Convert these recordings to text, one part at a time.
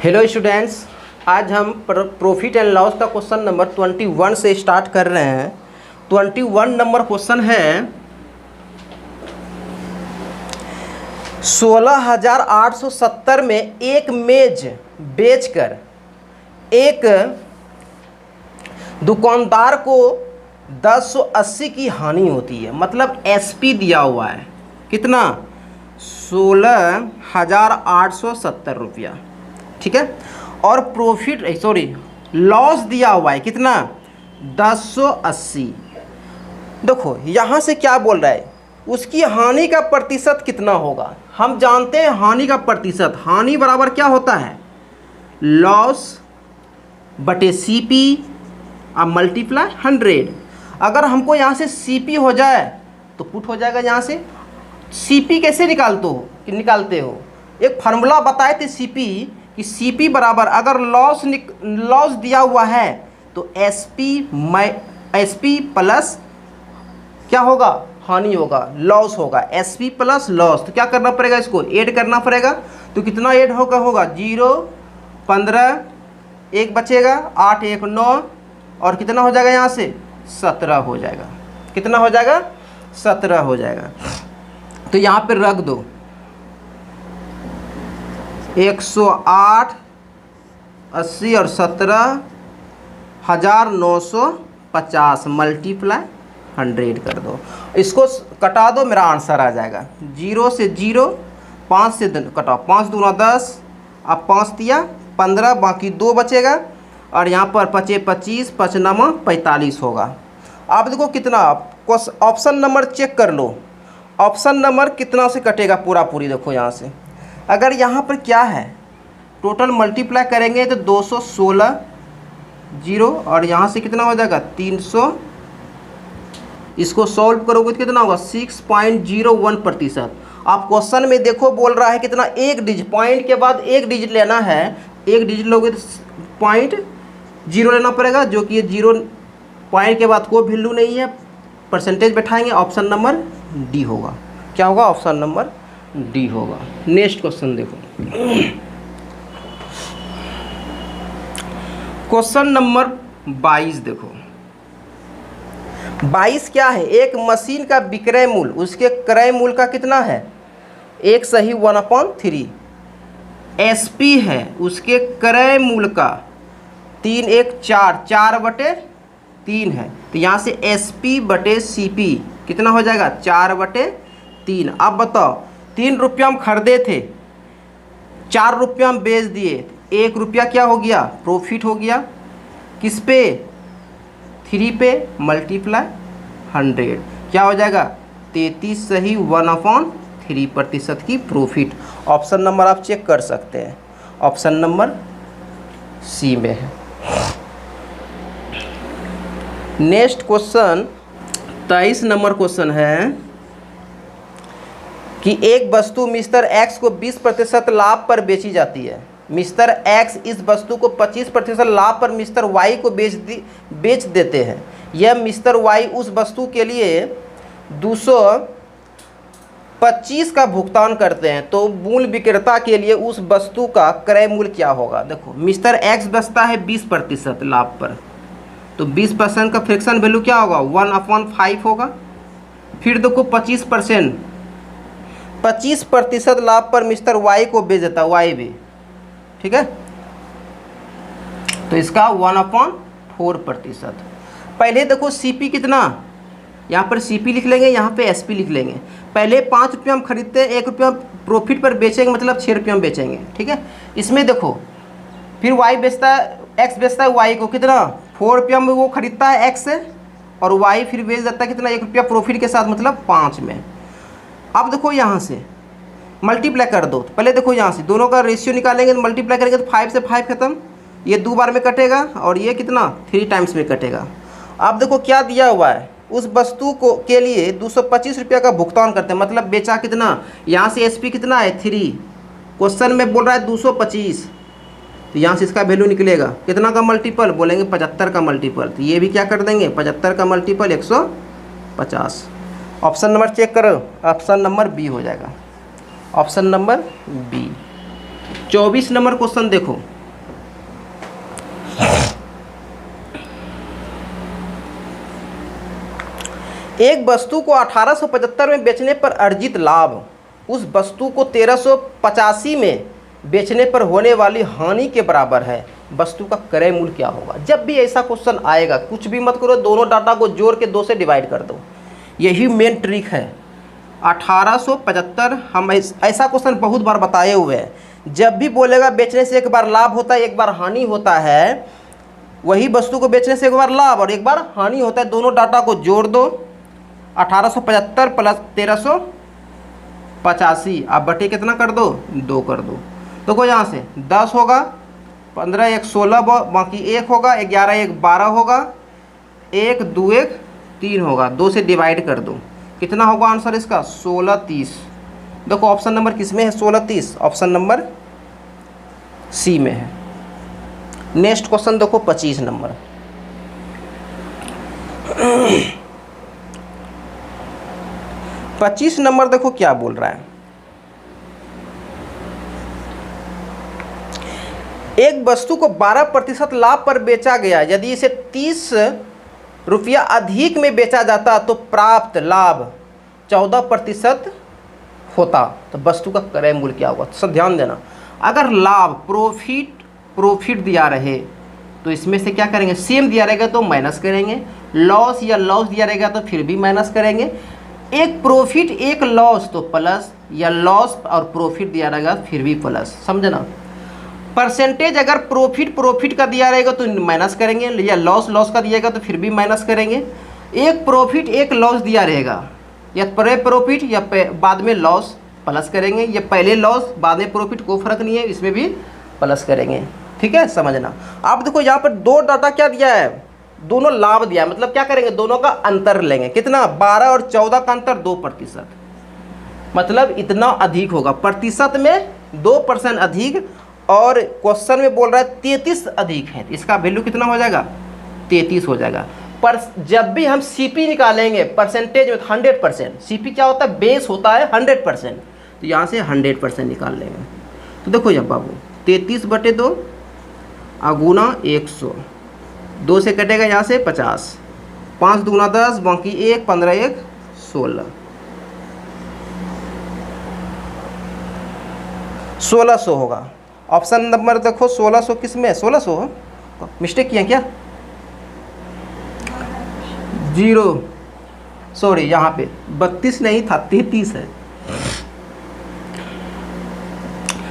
Hello students, आज हम profit and loss का क्वेश्चन नंबर 21 से स्टार्ट कर रहे हैं। 21 नंबर क्वेश्चन है 16,870 में एक मेज बेचकर एक दुकानदार को 1080 की हानि होती है। मतलब एसपी दिया हुआ है कितना, 16,870 रुपया, ठीक है। और लॉस दिया हुआ है कितना, 1080। देखो यहाँ से क्या बोल रहा है, उसकी हानि का प्रतिशत कितना होगा। हम जानते हैं हानि का प्रतिशत, हानि बराबर क्या होता है, लॉस बटे सीपी अब मल्टीप्लाई 100। अगर हमको यहाँ से सीपी हो जाए तो पुट हो जाएगा। यहाँ से सीपी कैसे निकालते हो, एक फार्मूला बताए थे सीपी कि सीपी बराबर, अगर लॉस दिया हुआ है तो एसपी प्लस क्या होगा, हानि होगा, लॉस होगा, एसपी प्लस लॉस। तो क्या करना पड़ेगा, इसको ऐड करना पड़ेगा। तो कितना ऐड होगा 0, 15, 1 बचेगा, 8, 1, 9 और कितना हो जाएगा यहाँ से 17 हो जाएगा। कितना हो जाएगा, 17 हो जाएगा। तो यहाँ पर रख दो 108, 80 और 17,950 मल्टीप्लाई 100 कर दो। इसको कटा दो, मेरा आंसर आ जाएगा। 0 से 0, 5 से कटाओ, 5 दूना 10, अब 5 दिया 15, बाकी 2 बचेगा और यहाँ पर 25, 25, 55, 45 होगा। आप देखो कितना, ऑप्शन नंबर चेक कर लो, ऑप्शन नंबर कितना से कटेगा पूरी। देखो यहाँ से अगर यहाँ पर क्या है, टोटल मल्टीप्लाई करेंगे तो 216 0 और यहाँ से कितना हो जाएगा 300। इसको सॉल्व करोगे तो कितना होगा 6.01%। आप क्वेश्चन में देखो बोल रहा है कितना, एक डिजिट, पॉइंट के बाद एक डिजिट लेना है। एक डिजिट लोगे तो 0.0 लेना पड़ेगा, जो कि ये 0 पॉइंट के बाद कोई वैल्यू नहीं है, परसेंटेज बैठाएंगे। ऑप्शन नंबर डी होगा। क्या होगा, ऑप्शन नंबर डी होगा। नेक्स्ट क्वेश्चन देखो, क्वेश्चन नंबर 22 देखो। 22 क्या है, एक मशीन का विक्रय मूल्य उसके क्रय मूल्य का कितना है, एक सही 1/3। एसपी है, उसके क्रय मूल्य का 3, 1, 4/3 है। तो यहाँ से एसपी बटे सीपी कितना हो जाएगा 4/3। अब बताओ 3 रुपया हम खरीदे थे, 4 रुपया हम बेच दिए, 1 रुपया क्या हो गया, प्रॉफिट हो गया। किस पे, 3 पे मल्टीप्लाई 100 क्या हो जाएगा 33 सही 1/3% की प्रॉफिट। ऑप्शन नंबर आप चेक कर सकते हैं, ऑप्शन नंबर सी में है। नेक्स्ट क्वेश्चन 23 नंबर क्वेश्चन है कि एक वस्तु मिस्टर एक्स को 20% लाभ पर बेची जाती है। मिस्टर एक्स इस वस्तु को 25% लाभ पर मिस्टर वाई को बेच देते हैं। यह मिस्टर वाई उस वस्तु के लिए 225 का भुगतान करते हैं, तो मूल विक्रेता के लिए उस वस्तु का क्रय मूल्य क्या होगा। देखो मिस्टर एक्स बेचता है 20% लाभ पर, तो 20% का फ्रैक्शन वैल्यू क्या होगा 1/5 होगा। फिर देखो 25% लाभ पर मिस्टर वाई को बेच देता है, वाई भी, ठीक है। तो इसका 1/4%। पहले देखो सीपी कितना, यहाँ पर सीपी लिख लेंगे, यहाँ पे एसपी लिख लेंगे। पहले 5 रुपया हम खरीदते हैं, 1 रुपया प्रॉफिट पर बेचेंगे, मतलब 6 रुपया हम बेचेंगे, ठीक है। इसमें देखो फिर वाई बेचता है, एक्स बेचता है वाई को कितना 4 रुपया में वो खरीदता है एक्स से, और वाई फिर बेच देता है कितना 1 रुपया प्रॉफिट के साथ, मतलब 5 में। अब देखो यहाँ से मल्टीप्लाई कर दो, तो पहले देखो यहाँ से दोनों का रेशियो निकालेंगे, तो मल्टीप्लाई करेंगे तो 5 से 5 खत्म, ये 2 बार में कटेगा और ये कितना 3 टाइम्स में कटेगा। अब देखो क्या दिया हुआ है, उस वस्तु को के लिए 225 रुपया का भुगतान करते हैं, मतलब बेचा कितना, यहाँ से एसपी कितना है 3, क्वेश्चन में बोल रहा है 225, तो यहाँ से इसका वैल्यू निकलेगा कितना का मल्टीपल, बोलेंगे 75 का मल्टीपल। तो ये भी क्या कर देंगे 75 का मल्टीपल 150। ऑप्शन नंबर चेक करो, ऑप्शन नंबर बी हो जाएगा, option number B. 24 number question देखो, एक वस्तु को 1875 में बेचने पर अर्जित लाभ उस वस्तु को 1385 में बेचने पर होने वाली हानि के बराबर है। वस्तु का क्रय मूल्य क्या होगा? जब भी ऐसा क्वेश्चन आएगा कुछ भी मत करो, दोनों डाटा को जोड़ के 2 से डिवाइड कर दो। यही मेन ट्रिक है। 1875 हम ऐसा क्वेश्चन बहुत बार बताए हुए हैं। जब भी बोलेगा बेचने से एक बार लाभ होता है एक बार हानि होता है, वही वस्तु को बेचने से एक बार लाभ और एक बार हानि होता है, दोनों डाटा को जोड़ दो। 1875 प्लस 1385 आप बटे कितना कर दो? 2 कर दो। तो को यहाँ से 10 होगा, 15 1 16 बाकी 1 होगा, 11 1 12 होगा, 1 2 1 3 होगा। 2 से डिवाइड कर दो, कितना होगा आंसर इसका? 16 30। देखो ऑप्शन नंबर किस में है? 16 30 ऑप्शन नंबर सी में है। नेक्स्ट क्वेश्चन देखो 25 नंबर। 25 नंबर देखो क्या बोल रहा है। एक वस्तु को 12% लाभ पर बेचा गया, यदि इसे 30 रुपया अधिक में बेचा जाता तो प्राप्त लाभ 14% होता, तो वस्तु का क्रय मूल्य क्या होगा? सब ध्यान देना। अगर लाभ प्रॉफिट दिया रहे तो इसमें से क्या करेंगे? सेम दिया रहेगा तो माइनस करेंगे, लॉस या लॉस दिया रहेगा तो फिर भी माइनस करेंगे। एक प्रॉफिट एक लॉस तो प्लस, या लॉस और प्रॉफिट दिया रहेगा फिर भी प्लस। समझना, परसेंटेज अगर प्रॉफिट का दिया रहेगा तो माइनस करेंगे, या लॉस का दिएगा तो फिर भी माइनस करेंगे। एक प्रॉफिट एक लॉस दिया रहेगा, या पहले प्रॉफिट या बाद में लॉस प्लस करेंगे, या पहले लॉस बाद में प्रॉफिट, कोई फर्क नहीं है, इसमें भी प्लस करेंगे। ठीक है, समझना। आप देखो यहाँ पर 2 डाटा क्या दिया है? दोनों लाभ दिया है, मतलब क्या करेंगे? दोनों का अंतर लेंगे। कितना? 12 और 14 का अंतर 2%, मतलब इतना अधिक होगा। प्रतिशत में 2% अधिक, और क्वेश्चन में बोल रहा है 33 अधिक है, इसका वैल्यू कितना हो जाएगा? 33 हो जाएगा। पर जब भी हम सीपी निकालेंगे परसेंटेज में 100%, सीपी क्या होता है? बेस होता है 100%, तो यहाँ से 100% निकाल लेंगे। तो देखो जब बाबू 33/2 अगुना 100, 2 से कटेगा यहाँ से 50, 5 दूना 10 बाकी 1, 15 1 16, 1600 होगा। ऑप्शन नंबर देखो 1600 किस में है? 1600 मिस्टेक किया क्या? 0 सॉरी, यहाँ पे 32 नहीं था 33 है।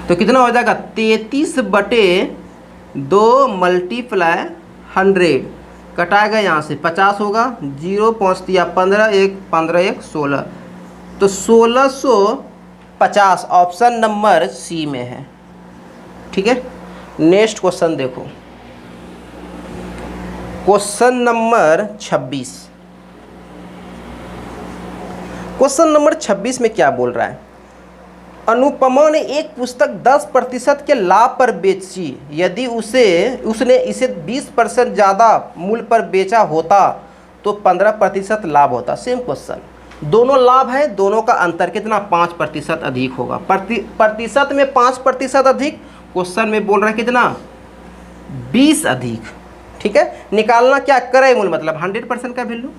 तो कितना हो जाएगा? 33/2 मल्टीप्लाई 100 कटाएगा यहाँ से 50 होगा, 0 5 दिया 15 1 15 1 16, तो 1650 ऑप्शन नंबर सी में है। ठीक है, नेक्स्ट क्वेश्चन देखो, क्वेश्चन नंबर 26। क्वेश्चन नंबर 26 में क्या बोल रहा है? अनुपमा ने एक पुस्तक 10% के लाभ पर बेची, यदि उसने इसे 20% ज़्यादा मूल्य पर बेचा होता तो 15% लाभ होता। सेम क्वेश्चन, दोनों लाभ है, दोनों का अंतर कितना? 5% अधिक होगा। प्रतिशत में 5% अधिक, क्वेश्चन में बोल रहा है कितना? 20 अधिक। ठीक है, निकालना क्या? क्रय मूल्य, मतलब 100% का वैल्यू।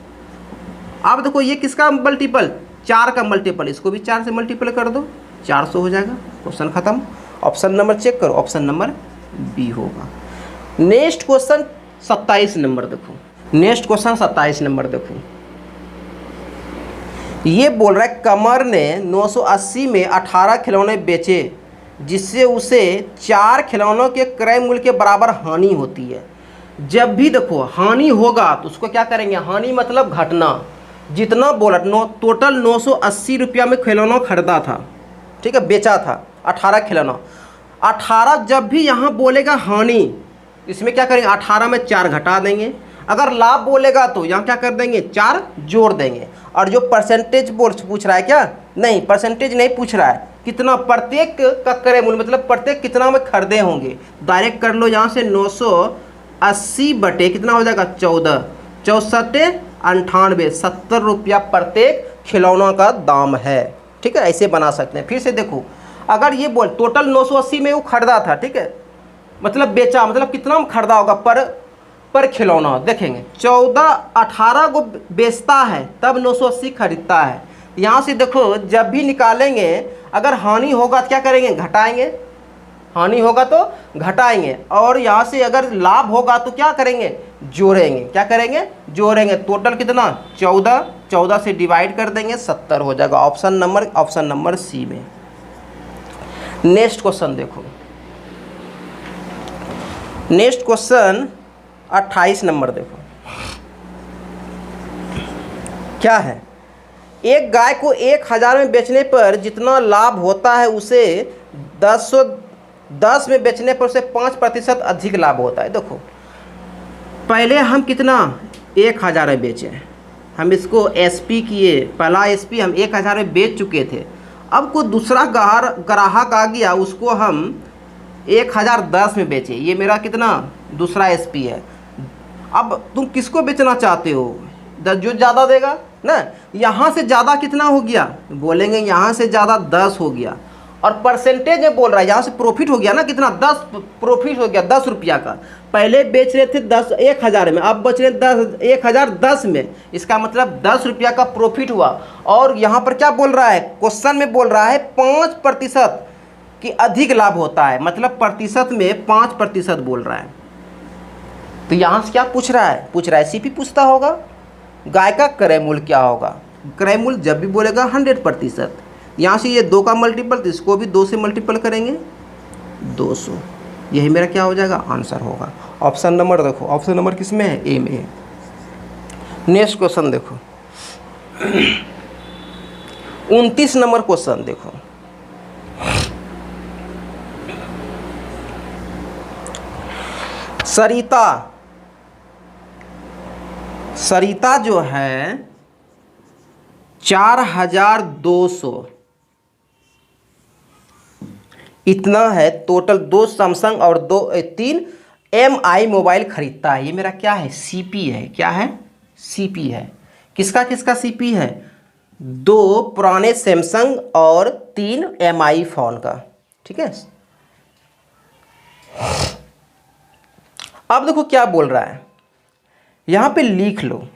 अब देखो ये किसका मल्टीपल? 4 का मल्टीपल, इसको भी 4 से मल्टीपल कर दो, 400 हो जाएगा। क्वेश्चन खत्म। ऑप्शन नंबर चेक करो, ऑप्शन नंबर बी होगा। नेक्स्ट क्वेश्चन 27 नंबर देखो। नेक्स्ट क्वेश्चन 27 नंबर देखो, ये बोल रहा है कमर ने 980 में 18 खिलौने बेचे, जिससे उसे 4 खिलौनों के क्रय मूल्य के बराबर हानि होती है। जब भी देखो हानि होगा तो उसको क्या करेंगे? हानि मतलब घटना। जितना बोला टोटल 980 रुपया में खिलौना खरीदा था, ठीक है, बेचा था 18 खिलौना। 18 जब भी यहाँ बोलेगा हानि, इसमें क्या करेंगे? 18 में 4 घटा देंगे। अगर लाभ बोलेगा तो यहाँ क्या कर देंगे? 4 जोड़ देंगे। और जो परसेंटेज पूछ रहा है क्या? नहीं, परसेंटेज नहीं पूछ रहा है, कितना प्रत्येक का क्रय मूल्य, मतलब प्रत्येक कितना में खरीदे होंगे। डायरेक्ट कर लो यहाँ से 980 बटे कितना हो जाएगा? 14, 64 98, 70 रुपया प्रत्येक खिलौना का दाम है। ठीक है, ऐसे बना सकते हैं। फिर से देखो, अगर ये बोल टोटल 980 में वो खरीदा था, ठीक है, मतलब बेचा, मतलब कितना में खरीदा होगा? पर पर खिलौना देखेंगे 14-18 को बेचता है तब 980 खरीदता है। यहाँ से देखो जब भी निकालेंगे अगर हानि होगा तो क्या करेंगे, घटाएंगे, हानि होगा तो घटाएंगे, और यहाँ से अगर लाभ होगा तो क्या करेंगे, जोड़ेंगे। क्या करेंगे, जोड़ेंगे। टोटल कितना 14, 14 से डिवाइड कर देंगे 70 हो जाएगा। ऑप्शन नंबर सी में। नेक्स्ट क्वेश्चन देखो, नेक्स्ट क्वेश्चन 28 नंबर देखो क्या है। एक गाय को 1000 में बेचने पर जितना लाभ होता है उसे 10 में बेचने पर उसे 5% अधिक लाभ होता है। देखो पहले हम कितना 1000 में बेचे, हम इसको एसपी किए, पहला एसपी हम 1000 में बेच चुके थे। अब कोई दूसरा ग्राहक आ गया, उसको हम 1010 में बेचे, ये मेरा कितना दूसरा एसपी है। अब तुम किसको बेचना चाहते हो, जो ज़्यादा देगा ना। यहाँ से ज़्यादा कितना हो गया, बोलेंगे यहाँ से ज़्यादा 10 हो गया, और परसेंटेज में बोल रहा है, यहाँ से प्रॉफिट हो गया ना कितना 10 प्रॉफिट हो गया 10 रुपया का। पहले बेच रहे थे 10,000 में, अब बच रहे 10,010 में, इसका मतलब 10 रुपया का प्रॉफिट हुआ। और यहाँ पर क्या बोल रहा है, क्वेश्चन में बोल रहा है 5% कि अधिक लाभ होता है, मतलब प्रतिशत में 5% बोल रहा है। तो यहाँ से क्या पूछ रहा है सीपी पूछता होगा, गाय का क्रय मूल्य क्या होगा। क्रय मूल्य जब भी बोलेगा 100%। यहाँ से ये 2 का मल्टीपल, तो इसको भी 2 से मल्टीपल करेंगे 200, यही मेरा क्या हो जाएगा, आंसर होगा। ऑप्शन नंबर देखो, ऑप्शन नंबर किस में है, ए में है। नेक्स्ट क्वेश्चन देखो 29 नंबर क्वेश्चन देखो। सरिता जो है 4200 इतना है टोटल, 2 सैमसंग और 3 MI मोबाइल खरीदता है। ये मेरा क्या है, सीपी है। क्या है, सीपी है। किसका किसका सीपी है, 2 पुराने सैमसंग और 3 MI फ़ोन का। ठीक है, अब देखो क्या बोल रहा है, यहाँ पे लिख लो,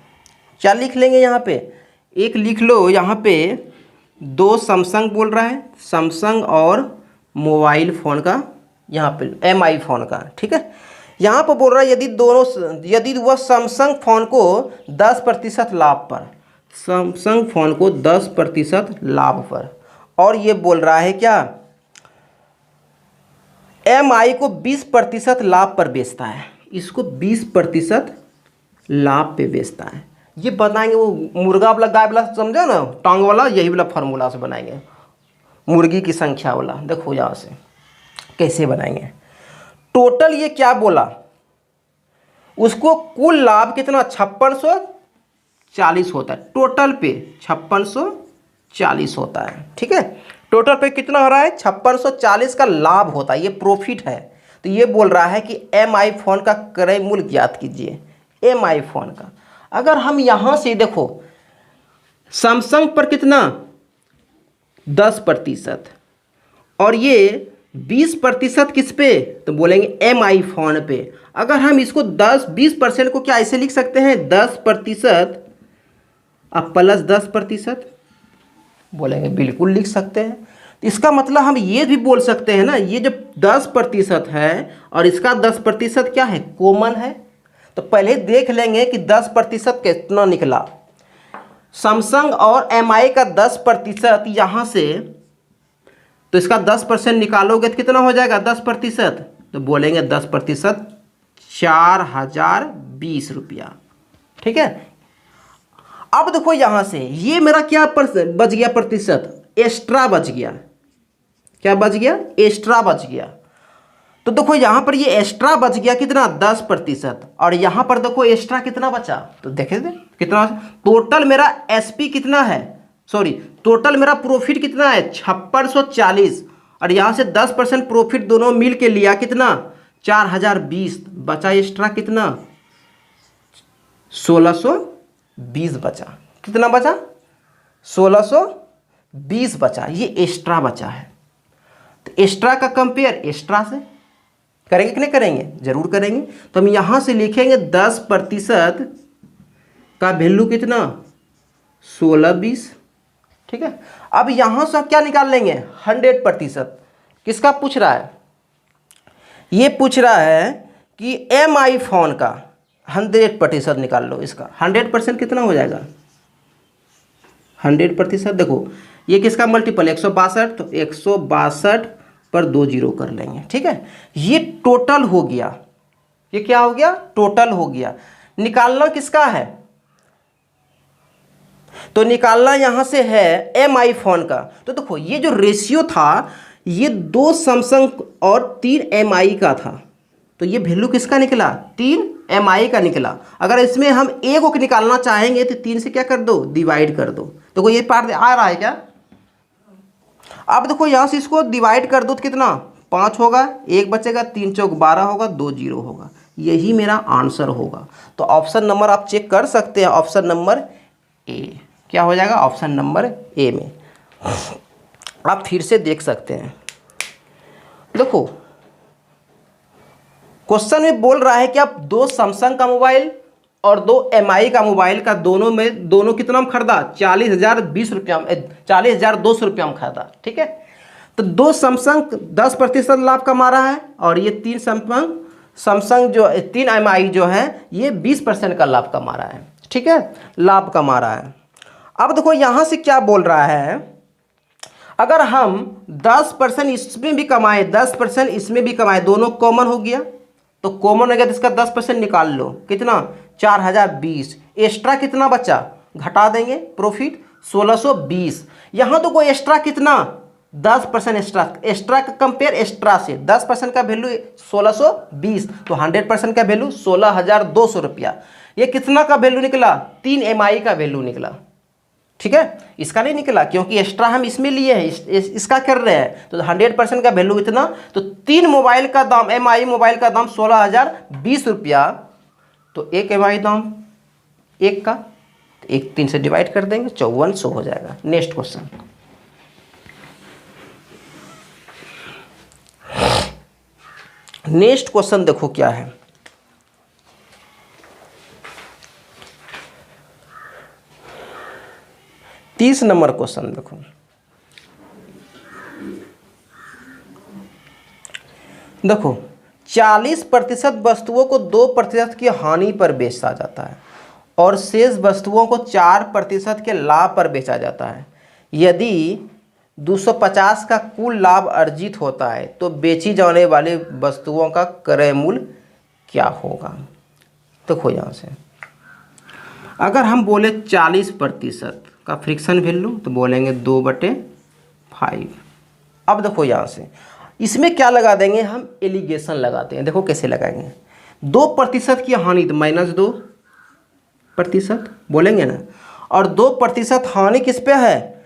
क्या लिख लेंगे, यहाँ पे एक लिख लो, यहाँ पे 2 सैमसंग बोल रहा है, सैमसंग और मोबाइल फ़ोन का, यहाँ पे MI फ़ोन का। ठीक है, यहाँ पर बोल रहा है यदि वह सैमसंग फ़ोन को 10% लाभ पर, सैमसंग फ़ोन को 10% लाभ पर, और ये बोल रहा है क्या, MI को 20% लाभ पर बेचता है, इसको 20% लाभ पे बेचता है। ये बताएंगे वो मुर्गा वाला गाय वाला, समझो ना, टांग वाला, यही वाला फार्मूला से बनाएंगे, मुर्गी की संख्या वाला। देखो यहाँ से कैसे बनाएंगे। टोटल ये क्या बोला, उसको कुल लाभ कितना 5640 होता है, टोटल पे 5640 होता है। ठीक है, टोटल पे कितना हो रहा है, 5640 का लाभ होता है, ये प्रॉफिट है। तो ये बोल रहा है कि MI फ़ोन का क्रय मूल्य ज्ञात कीजिए। MI फ़ोन का, अगर हम यहाँ से देखो सैमसंग पर कितना 10% और ये 20% किस पे, तो बोलेंगे MI फ़ोन पे। अगर हम इसको 20% को क्या ऐसे लिख सकते हैं, 10% अब प्लस 10%, बोलेंगे बिल्कुल लिख सकते हैं। तो इसका मतलब हम ये भी बोल सकते हैं ना, ये जब 10% है और इसका 10% क्या है, कॉमन है। तो पहले देख लेंगे कि 10% कितना निकला। सैमसंग और MI का 10% यहाँ से, तो इसका 10% निकालोगे तो कितना हो जाएगा 10%, तो बोलेंगे 10% 4020 रुपया। ठीक है, अब देखो यहाँ से ये मेरा क्या बच गया, प्रतिशत एक्स्ट्रा बच गया। क्या बच गया, एक्स्ट्रा बच गया। तो देखो यहाँ पर ये एक्स्ट्रा बच गया कितना 10%, और यहाँ पर देखो एक्स्ट्रा कितना बचा, तो देखे थे कितना। टोटल मेरा एसपी कितना है, सॉरी टोटल मेरा प्रॉफिट कितना है 5640, और यहाँ से 10% प्रॉफिट दोनों मिल के लिया कितना 4020, बचा एक्स्ट्रा कितना 1620 बचा। कितना बचा 1620 बचा, ये एक्स्ट्रा बचा है। तो एक्स्ट्रा का कंपेयर एक्स्ट्रा से, करेंगे कि नहीं करेंगे? जरूर करेंगे। तो हम यहाँ से लिखेंगे 10% का वैल्यू कितना, 16-20। ठीक है, अब यहाँ से क्या निकाल लेंगे, 100%। किसका पूछ रहा है? ये पूछ रहा है कि MI फोन का 100% निकाल लो। इसका 100% कितना हो जाएगा, 100%। देखो ये किसका मल्टीपल, 162, तो 162 पर 2 जीरो कर लेंगे। ठीक है, ये टोटल हो गया। ये क्या हो गया, टोटल हो गया। निकालना किसका है, तो निकालना यहां से है MI फोन का। तो देखो ये जो रेशियो था ये 2 सैमसंग और 3 MI का था। तो ये वैल्यू किसका निकला, 3 MI का निकला। अगर इसमें हम ए को निकालना चाहेंगे तो 3 से क्या कर दो, डिवाइड कर दो। देखो ये पार्ट आ रहा है क्या? अब देखो यहाँ से इसको डिवाइड कर दो तो कितना, 5 होगा, 1 बचेगा, 3 चौक 12 होगा, 2 जीरो होगा। यही मेरा आंसर होगा। तो ऑप्शन नंबर आप चेक कर सकते हैं, ऑप्शन नंबर ए क्या हो जाएगा, ऑप्शन नंबर ए में। आप फिर से देख सकते हैं। देखो क्वेश्चन में बोल रहा है कि आप 2 सैमसंग का मोबाइल और 2 MI का मोबाइल का दोनों कितना में खरीदा, 40,020 रुपया में खरीदा। ठीक है, तो 2 सैमसंग 10% लाभ कमा रहा है और ये 3 सैमसंग जो 3 MI जो है ये 20% का लाभ कमा रहा है। ठीक है, लाभ कमा रहा है। अब देखो यहाँ से क्या बोल रहा है, अगर हम 10% इसमें भी कमाए, 10% इसमें भी कमाए, दोनों कॉमन हो गया, तो कॉमन हो गया तो इसका 10% निकाल लो, कितना, 4020। एक्स्ट्रा कितना बचा, घटा देंगे, प्रॉफिट 1620। यहाँ तो कोई एक्स्ट्रा कितना, 10% एक्स्ट्रा का कंपेयर एक्स्ट्रा से 10% का वैल्यू 1620, तो 100% का वैल्यू 16,200 रुपया। ये कितना का वैल्यू निकला, 3 MI का वैल्यू निकला। ठीक है, इसका नहीं निकला क्योंकि एक्स्ट्रा हम इसमें लिए हैं, इसका कर रहे हैं। तो 100% का वैल्यू इतना, तो 3 मोबाइल का दाम, MI मोबाइल का दाम 16,020 रुपया। तो एक MI दाम एक का, एक 3 से डिवाइड कर देंगे, 5400 हो जाएगा। नेक्स्ट क्वेश्चन, नेक्स्ट क्वेश्चन देखो क्या है। तीस नंबर क्वेश्चन देखो। देखो 40% वस्तुओं को 2% की हानि पर बेचा जाता है और शेष वस्तुओं को 4% के लाभ पर बेचा जाता है। यदि 250 का कुल लाभ अर्जित होता है तो बेची जाने वाली वस्तुओं का क्रय मूल्य क्या होगा। देखो यहाँ से अगर हम बोले 40% का फ्रिक्शन वैल्यू तो बोलेंगे 2/5। अब देखो यहाँ से इसमें क्या लगा देंगे, हम एलिगेशन लगाते हैं। देखो कैसे लगाएंगे, 2% की हानि तो -2% बोलेंगे ना, और 2% हानि किस पे है,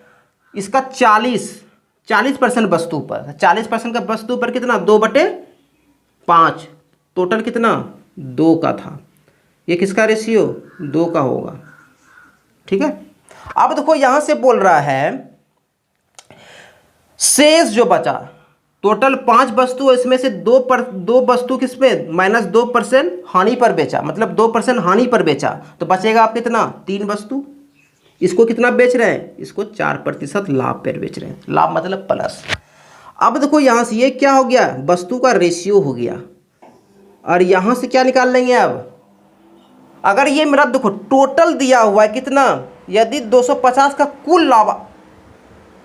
इसका 40% वस्तु पर, 40% का वस्तु पर कितना, 2/5, टोटल कितना 2 का था। ये किसका रेशियो, 2 का होगा। ठीक है, अब देखो यहां से बोल रहा है शेष जो बचा, टोटल 5 वस्तु, इसमें से 2 वस्तु किसमें, -2% हानि पर बेचा, मतलब 2% हानि पर बेचा, तो बचेगा आप कितना, 3 वस्तु। इसको कितना बेच रहे हैं, इसको 4% लाभ पर बेच रहे हैं, लाभ मतलब प्लस। अब देखो यहां से ये क्या हो गया, वस्तु का रेशियो हो गया, और यहां से क्या निकाल लेंगे। अब अगर ये मेरा देखो टोटल दिया हुआ है कितना, यदि 250 का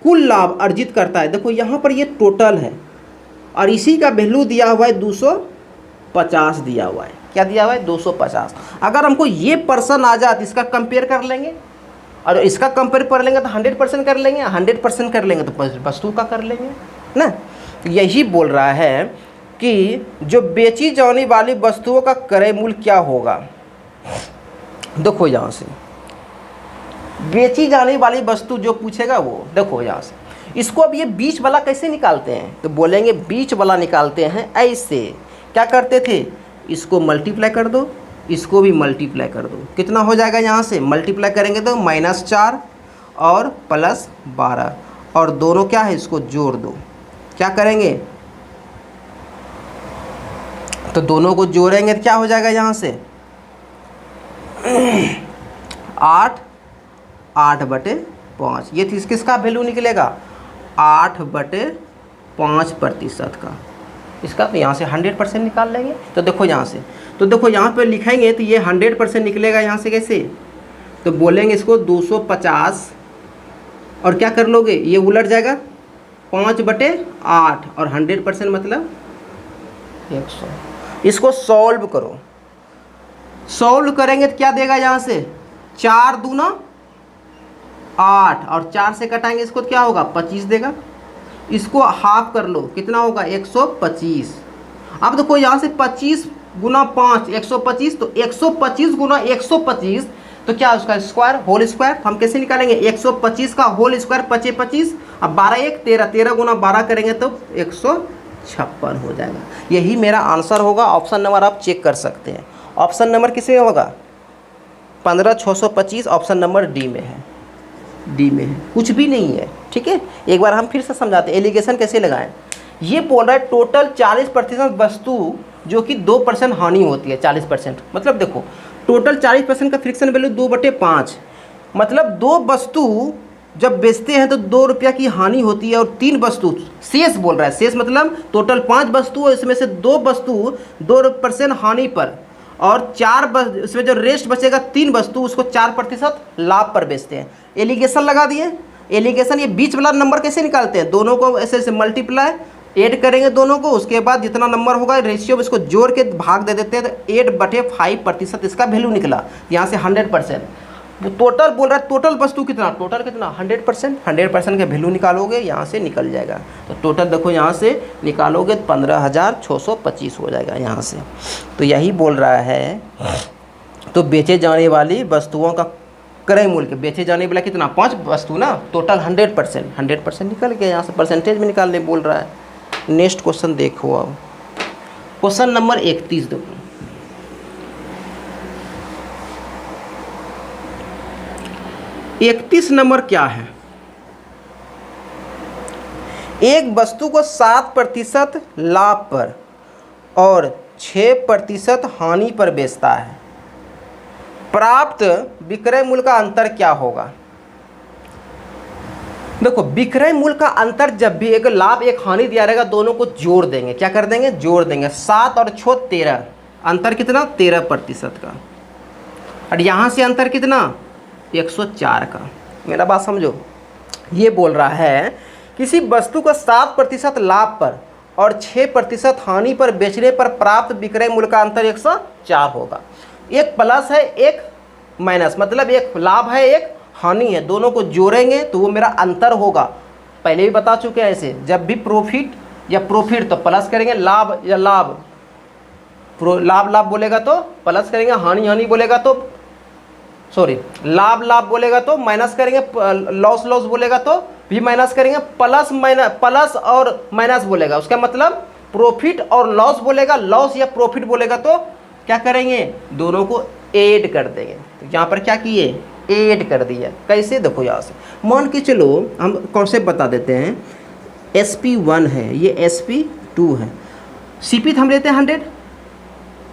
कुल लाभ अर्जित करता है, देखो यहाँ पर ये टोटल है और इसी का वैल्यू दिया हुआ है 250 दिया हुआ है। क्या दिया हुआ है, 250। अगर हमको ये पर्सन आ जाए तो इसका कंपेयर कर लेंगे, और इसका कंपेयर कर लेंगे तो 100% कर लेंगे, 100% कर लेंगे तो वस्तु का कर लेंगे ना। यही बोल रहा है कि जो बेची जाने वाली वस्तुओं का क्रय मूल्य क्या होगा। देखो यहाँ से बेची जाने वाली वस्तु जो पूछेगा वो, देखो यहाँ से इसको अब ये बीच वाला कैसे निकालते हैं, तो बोलेंगे बीच वाला निकालते हैं ऐसे। क्या करते थे, इसको मल्टीप्लाई कर दो, इसको भी मल्टीप्लाई कर दो, कितना हो जाएगा, यहाँ से मल्टीप्लाई करेंगे तो -4 और +12, और दोनों क्या है, इसको जोड़ दो। क्या करेंगे, तो दोनों को जोड़ेंगे तो क्या हो जाएगा यहाँ से 8/5। ये किसका वैल्यू निकलेगा 8/5% का। इसका तो यहाँ से 100% निकाल लेंगे। तो देखो यहाँ से, तो देखो यहाँ पे लिखेंगे तो ये 100% निकलेगा यहाँ से कैसे, तो बोलेंगे इसको 250 और क्या कर लोगे ये उलट जाएगा 5/8 और 100% मतलब 100। इसको सॉल्व करो, सॉल्व करेंगे तो क्या देगा यहाँ से 4 दूना 8 और 4 से कटाएंगे इसको तो क्या होगा 25 देगा। इसको हाफ कर लो कितना होगा 125। अब देखो यहाँ से 25 गुना 5 125, तो 125 गुना 125 तो क्या उसका स्क्वायर होल स्क्वायर। हम कैसे निकालेंगे 125 का होल स्क्वायर 25, अब 12 1 13, 13 गुना 12 करेंगे तो 156 हो जाएगा। यही मेरा आंसर होगा। ऑप्शन नंबर आप चेक कर सकते हैं। ऑप्शन नंबर किसमें होगा 15625, ऑप्शन नंबर डी में है, डी में है, कुछ भी नहीं है। ठीक है, एक बार हम फिर से समझाते हैं एलिगेशन कैसे लगाएं। ये बोल रहा है टोटल 40% वस्तु जो कि 2% हानि होती है। 40% मतलब देखो टोटल 40% का फ्रिक्शन वैल्यू 2/5, मतलब 2 वस्तु जब बेचते हैं तो 2 रुपया की हानि होती है और 3 वस्तु शेष बोल रहा है। शेष मतलब टोटल 5 वस्तु इसमें से 2 वस्तु 2% हानि पर और 4 इसमें जो रेस्ट बचेगा 3 वस्तु उसको 4% लाभ पर बेचते हैं। एलिगेशन लगा दिए। एलिगेशन ये बीच वाला नंबर कैसे निकालते हैं, दोनों को ऐसे ऐसे मल्टीप्लाई ऐड करेंगे दोनों को, उसके बाद जितना नंबर होगा रेशियो में इसको जोड़ के भाग दे देते हैं तो 8/5% इसका वैल्यू निकला। यहाँ से 100% टोटल बोल रहा है। टोटल वस्तु कितना, टोटल कितना 100%। 100% का वैल्यू निकालोगे यहाँ से निकल जाएगा। तो टोटल देखो यहाँ से निकालोगे तो 15,625 हो जाएगा यहाँ से। तो यही बोल रहा है। तो बेचे जाने वाली वस्तुओं का क्रय मूल्य, बेचे जाने वाला कितना 5 वस्तु ना, टोटल 100% निकल गया। यहाँ से परसेंटेज में निकालने बोल रहा है। नेक्स्ट क्वेश्चन देखो। अब क्वेश्चन नंबर 31 देखो। इकतीस नंबर क्या है, एक वस्तु को 7% लाभ पर और 6% हानि पर बेचता है, प्राप्त विक्रय मूल्य का अंतर क्या होगा। देखो विक्रय मूल्य का अंतर जब भी एक लाभ एक हानि दिया रहेगा दोनों को जोड़ देंगे। क्या कर देंगे जोड़ देंगे। 7 और 6 13, अंतर कितना 13% का। और यहाँ से अंतर कितना 104 का। मेरा बात समझो, ये बोल रहा है किसी वस्तु को 7% लाभ पर और 6% हानि पर बेचने पर प्राप्त विक्रय मूल्य का अंतर 104 होगा। एक प्लस है एक माइनस, मतलब एक लाभ है एक हानि है, दोनों को जोड़ेंगे तो वो मेरा अंतर होगा। पहले भी बता चुके हैं ऐसे, जब भी प्रॉफिट या प्रॉफिट तो प्लस करेंगे, लाभ या लाभ लाभ बोलेगा तो प्लस करेंगे, हानि हानि बोलेगा तो सॉरी लाभ लाभ बोलेगा तो माइनस करेंगे, लॉस लॉस बोलेगा तो भी माइनस करेंगे, प्लस माइनस प्लस और माइनस बोलेगा उसका मतलब प्रॉफिट और लॉस बोलेगा, लॉस या प्रॉफिट बोलेगा तो क्या करेंगे दोनों को ऐड कर देंगे। तो यहाँ पर क्या किए ऐड कर दिया। कैसे देखो यहाँ से मान के चलो हम कॉन्सेप्ट बता देते हैं। SP1 है, ये SP2 है, CP तो हम लेते हैं 100।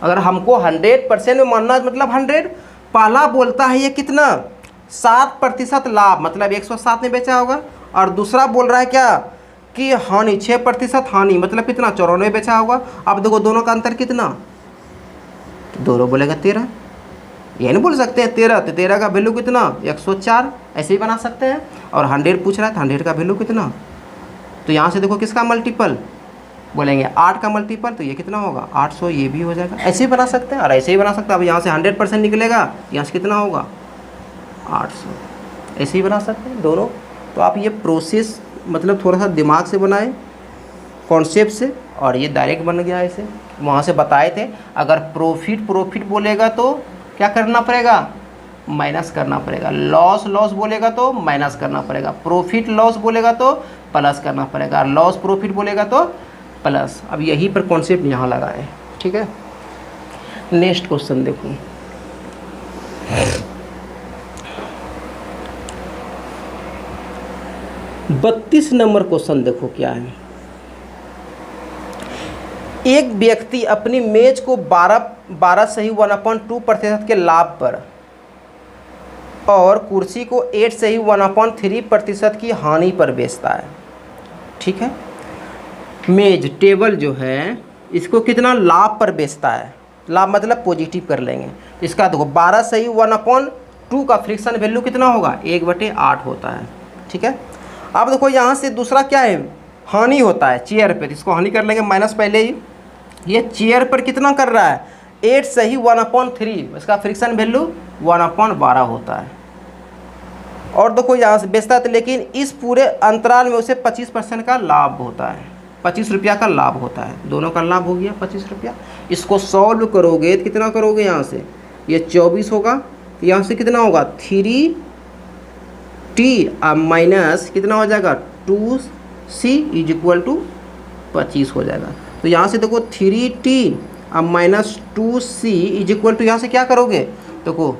अगर हमको 100% में मानना मतलब 100, पहला बोलता है ये कितना 7% लाभ मतलब 107 में बेचा होगा, और दूसरा बोल रहा है क्या कि हानि 6% हानि मतलब कितना 94 बेचा होगा। अब देखो दोनों का अंतर कितना, तो दोनों बोलेगा 13, ये नहीं बोल सकते हैं 13, तो 13 का वैल्यू कितना 104, ऐसे ही बना सकते हैं। और 100 पूछ रहा है तो 100 का वैल्यू कितना, तो यहाँ से देखो किसका मल्टीपल बोलेंगे 8 का मल्टीपल, तो ये कितना होगा 800, ये भी हो जाएगा। ऐसे ही बना सकते हैं और ऐसे ही बना सकते हैं। अब यहाँ से 100% निकलेगा, यहाँ से कितना होगा 800, ऐसे ही बना सकते हैं दोनों। तो आप ये प्रोसेस मतलब थोड़ा सा दिमाग से बनाएं कॉन्सेप्ट से, और ये डायरेक्ट बन गया ऐसे। वहाँ से बताए थे अगर प्रॉफिट बोलेगा तो क्या करना पड़ेगा माइनस करना पड़ेगा, लॉस लॉस बोलेगा तो माइनस करना पड़ेगा, प्रॉफिट लॉस बोलेगा तो प्लस करना पड़ेगा, लॉस प्रॉफिट बोलेगा तो प्लस। अब यही पर कॉन्सेप्ट यहाँ लगाएं, ठीक है। नेक्स्ट क्वेश्चन देखो, बत्तीस नंबर क्वेश्चन देखो क्या है। एक व्यक्ति अपनी मेज को 12 सही 1/2% के लाभ पर और कुर्सी को 8 सही 1/3% की हानि पर बेचता है। ठीक है, मेज टेबल जो है इसको कितना लाभ पर बेचता है, लाभ मतलब पॉजिटिव कर लेंगे। तो इसका देखो 12 सही 1/2 का फ्रिक्शन वैल्यू कितना होगा, 1/8 होता है। ठीक है, अब देखो यहाँ से दूसरा क्या है, हानि होता है चेयर पे, इसको हानि कर लेंगे माइनस पहले ही। ये चेयर पर कितना कर रहा है, 8 सही 1/3, इसका फ्रिक्शन वैल्यू 1/12 होता है। और देखो यहाँ से बेचता है, लेकिन इस पूरे अंतराल में उसे 25% का लाभ होता है, 25 रुपया का लाभ होता है। दोनों का लाभ हो गया 25 रुपया। इसको सॉल्व करोगे तो कितना करोगे, यहाँ से ये 24 होगा, यहाँ से कितना होगा 3t माइनस कितना हो जाएगा 2c = 25 हो जाएगा। तो यहाँ से देखो 3t माइनस 2c = यहाँ से क्या करोगे, देखो